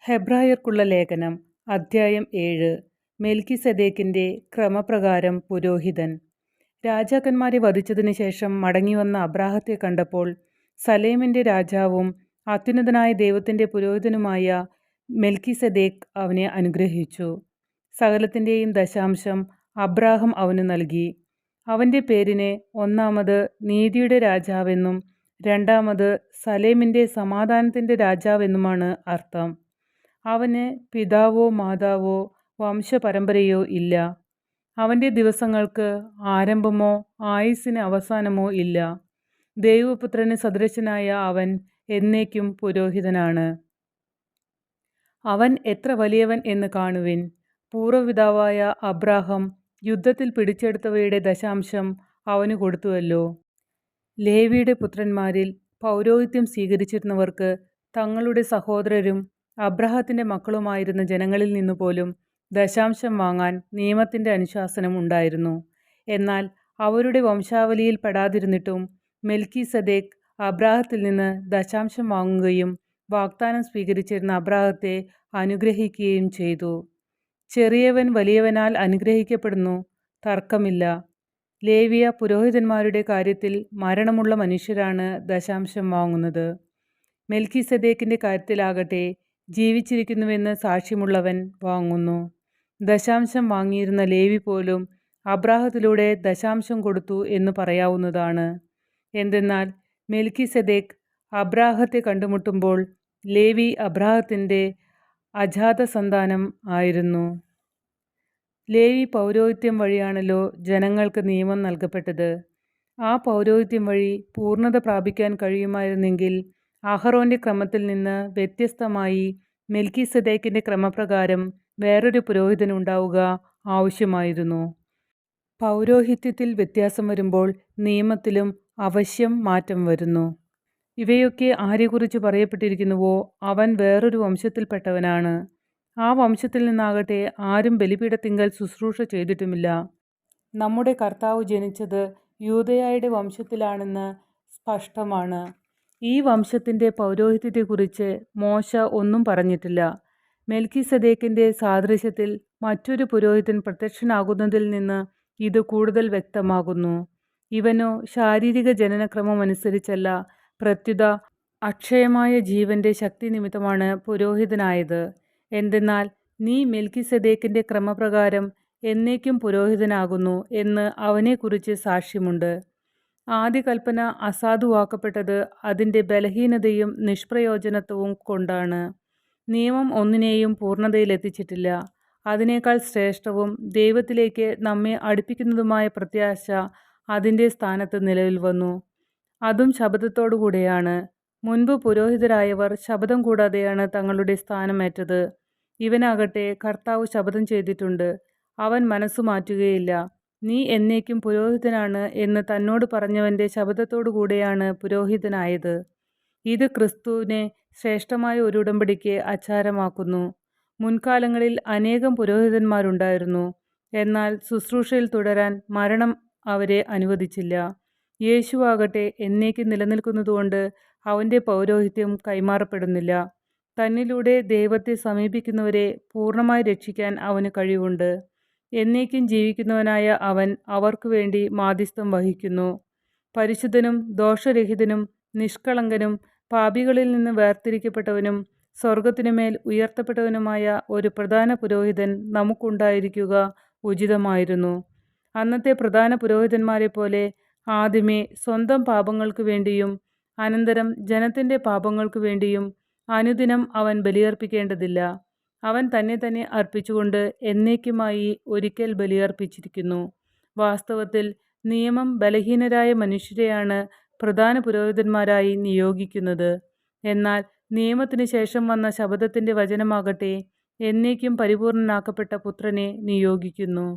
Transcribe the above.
ഹെബ്രായർക്കുള്ള ലേഖനം അദ്ധ്യായം 7. മെൽക്കിസെദേക്കിൻ്റെ ക്രമപ്രകാരം പുരോഹിതൻ. രാജാക്കന്മാരെ വധിച്ചതിനു ശേഷം മടങ്ങിവന്ന അബ്രാഹത്തെ കണ്ടപ്പോൾ സലേമിൻ്റെ രാജാവും അത്യുന്നതനായ ദൈവത്തിൻ്റെ പുരോഹിതനുമായ മെൽക്കിസെദേക്ക് അവനെ അനുഗ്രഹിച്ചു. സകലത്തിൻ്റെയും ദശാംശം അബ്രാഹം അവനു നൽകി. അവൻ്റെ പേരിനെ ഒന്നാമത് നീതിയുടെ രാജാവെന്നും രണ്ടാമത് സലേമിൻ്റെ സമാധാനത്തിൻ്റെ രാജാവെന്നുമാണ് അർത്ഥം. അവന് പിതാവോ മാതാവോ വംശപരമ്പരയോ ഇല്ല. അവൻ്റെ ദിവസങ്ങൾക്ക് ആരംഭമോ ആയുസ്സിന് അവസാനമോ ഇല്ല. ദൈവപുത്രന് സദൃശനായ അവൻ എന്നേക്കും പുരോഹിതനാണ്. അവൻ എത്ര വലിയവൻ എന്ന് കാണുവിൻ. പൂർവ്വപിതാവായ അബ്രാഹം യുദ്ധത്തിൽ പിടിച്ചെടുത്തവയുടെ ദശാംശം അവന് കൊടുത്തുവല്ലോ. ലേവിയുടെ പുത്രന്മാരിൽ പൗരോഹിത്യം സ്വീകരിച്ചിരുന്നവർക്ക് തങ്ങളുടെ സഹോദരരും അബ്രാഹത്തിൻ്റെ മക്കളുമായിരുന്ന ജനങ്ങളിൽ നിന്നുപോലും ദശാംശം വാങ്ങാൻ നിയമത്തിൻ്റെ അനുശാസനം ഉണ്ടായിരുന്നു. എന്നാൽ അവരുടെ വംശാവലിയിൽ പെടാതിരുന്നിട്ടും മെൽക്കിസെദേക്ക് അബ്രാഹത്തിൽ നിന്ന് ദശാംശം വാങ്ങുകയും വാഗ്ദാനം സ്വീകരിച്ചിരുന്ന അബ്രാഹത്തെ അനുഗ്രഹിക്കുകയും ചെയ്തു. ചെറിയവൻ വലിയവനാൽ അനുഗ്രഹിക്കപ്പെടുന്നു, തർക്കമില്ല. ലേവിയ പുരോഹിതന്മാരുടെ കാര്യത്തിൽ മരണമുള്ള മനുഷ്യരാണ് ദശാംശം വാങ്ങുന്നത്. മെൽക്കിസെദേക്കിൻ്റെ കാര്യത്തിലാകട്ടെ ജീവിച്ചിരിക്കുന്നുവെന്ന് സാക്ഷ്യമുള്ളവൻ വാങ്ങുന്നു. ദശാംശം വാങ്ങിയിരുന്ന ലേവി പോലും അബ്രാഹത്തിലൂടെ ദശാംശം കൊടുത്തു എന്ന് പറയാവുന്നതാണ്. എന്തെന്നാൽ മെൽക്കിസെദേക്ക് അബ്രാഹത്തെ കണ്ടുമുട്ടുമ്പോൾ ലേവി അബ്രാഹത്തിൻ്റെ അജാതസന്താനം ആയിരുന്നു. ലേവി പൗരോഹിത്യം വഴിയാണല്ലോ ജനങ്ങൾക്ക് നിയമം നൽകപ്പെട്ടത്. ആ പൗരോഹിത്യം വഴി പൂർണ്ണത പ്രാപിക്കാൻ കഴിയുമായിരുന്നെങ്കിൽ അഹറോൻ്റെ ക്രമത്തിൽ നിന്ന് വ്യത്യസ്തമായി മെൽക്കിസെദേക്കിൻ്റെ ക്രമപ്രകാരം വേറൊരു പുരോഹിതനുണ്ടാവുക ആവശ്യമായിരുന്നു. പൗരോഹിത്യത്തിൽ വ്യത്യാസം വരുമ്പോൾ നിയമത്തിലും അവശ്യം മാറ്റം വരുന്നു. ഇവയൊക്കെ ആരെക്കുറിച്ച് പറയപ്പെട്ടിരിക്കുന്നുവോ അവൻ വേറൊരു വംശത്തിൽപ്പെട്ടവനാണ്. ആ വംശത്തിൽ നിന്നാകട്ടെ ആരും ബലിപീഠത്തിങ്കൽ ശുശ്രൂഷ ചെയ്തിട്ടുമില്ല. നമ്മുടെ കർത്താവ് ജനിച്ചത് യൂദയായുടെ വംശത്തിലാണെന്ന് സ്പഷ്ടമാണ്. ഈ വംശത്തിൻ്റെ പൗരോഹിത്യത്തെക്കുറിച്ച് മോശ ഒന്നും പറഞ്ഞിട്ടില്ല. മെൽക്കിസെദേക്കിൻ്റെ സാദൃശ്യത്തിൽ മറ്റൊരു പുരോഹിതൻ പ്രത്യക്ഷനാകുന്നതിൽ നിന്ന് ഇത് കൂടുതൽ വ്യക്തമാകുന്നു. ഇവനോ ശാരീരിക ജനനക്രമമനുസരിച്ചല്ല, പ്രത്യുത അക്ഷയമായ ജീവൻ്റെ ശക്തി നിമിത്തമാണ് പുരോഹിതനായത്. എന്തെന്നാൽ നീ മെൽക്കിസെദേക്കിൻ്റെ ക്രമപ്രകാരം എന്നേക്കും പുരോഹിതനാകുന്നു എന്ന് അവനെക്കുറിച്ച് സാക്ഷ്യമുണ്ട്. ആദ്യ കൽപ്പന അസാധുവാക്കപ്പെട്ടത് അതിൻ്റെ ബലഹീനതയും നിഷ്പ്രയോജനത്വവും കൊണ്ടാണ്. നിയമം ഒന്നിനെയും പൂർണ്ണതയിലെത്തിച്ചിട്ടില്ല. അതിനേക്കാൾ ശ്രേഷ്ഠവും ദൈവത്തിലേക്ക് നമ്മെ അടുപ്പിക്കുന്നതുമായ പ്രത്യാശ അതിൻ്റെ സ്ഥാനത്ത് നിലവിൽ വന്നു. അതും ശപഥത്തോടുകൂടെയാണ്. മുൻപ് പുരോഹിതരായവർ ശപഥം കൂടാതെയാണ് തങ്ങളുടെ സ്ഥാനമേറ്റത്. ഇവനാകട്ടെ കർത്താവ് ശപഥം ചെയ്തിട്ടുണ്ട്. അവൻ മനസ്സു മാറ്റുകയില്ല. നീ എന്നേക്കും പുരോഹിതനാണ് എന്ന് തന്നോട് പറഞ്ഞവൻ്റെ ശപഥത്തോടു കൂടെയാണ് പുരോഹിതനായത്. ഇത് ക്രിസ്തുവിനെ ശ്രേഷ്ഠമായ ഒരു ഉടമ്പടിക്ക് ആചാരമാക്കുന്നു. മുൻകാലങ്ങളിൽ അനേകം പുരോഹിതന്മാരുണ്ടായിരുന്നു. എന്നാൽ ശുശ്രൂഷയിൽ തുടരാൻ മരണം അവരെ അനുവദിച്ചില്ല. യേശുവാകട്ടെ എന്നേക്കും നിലനിൽക്കുന്നതുകൊണ്ട് അവൻ്റെ പൗരോഹിത്യം കൈമാറപ്പെടുന്നില്ല. തന്നിലൂടെ ദൈവത്തെ സമീപിക്കുന്നവരെ പൂർണ്ണമായി രക്ഷിക്കാൻ അവന് കഴിവുണ്ട്. എന്നേക്കും ജീവിക്കുന്നവനായ അവൻ അവർക്ക് വേണ്ടി മാധ്യസ്ഥം വഹിക്കുന്നു. പരിശുദ്ധനും ദോഷരഹിതനും നിഷ്കളങ്കനും പാപികളിൽ നിന്ന് വേർതിരിക്കപ്പെട്ടവനും സ്വർഗത്തിനുമേൽ ഉയർത്തപ്പെട്ടവനുമായ ഒരു പ്രധാന പുരോഹിതൻ നമുക്കുണ്ടായിരിക്കുക ഉചിതമായിരുന്നു. അന്നത്തെ പ്രധാന പുരോഹിതന്മാരെ പോലെ ആദ്യമേ സ്വന്തം പാപങ്ങൾക്ക് വേണ്ടിയും അനന്തരം ജനത്തിൻ്റെ പാപങ്ങൾക്ക് വേണ്ടിയും അനുദിനം അവൻ ബലിയർപ്പിക്കേണ്ടതില്ല. അവൻ തന്നെ അർപ്പിച്ചുകൊണ്ട് എന്നേക്കുമായി ഒരിക്കൽ ബലിയർപ്പിച്ചിരിക്കുന്നു. വാസ്തവത്തിൽ നിയമം ബലഹീനരായ മനുഷ്യരെയാണ് പ്രധാന പുരോഹിതന്മാരായി നിയോഗിക്കുന്നത്. എന്നാൽ നിയമത്തിന് ശേഷം വന്ന ശപഥത്തിൻ്റെ വചനമാകട്ടെ എന്നേക്കും പരിപൂർണനാക്കപ്പെട്ട പുത്രനെ നിയോഗിക്കുന്നു.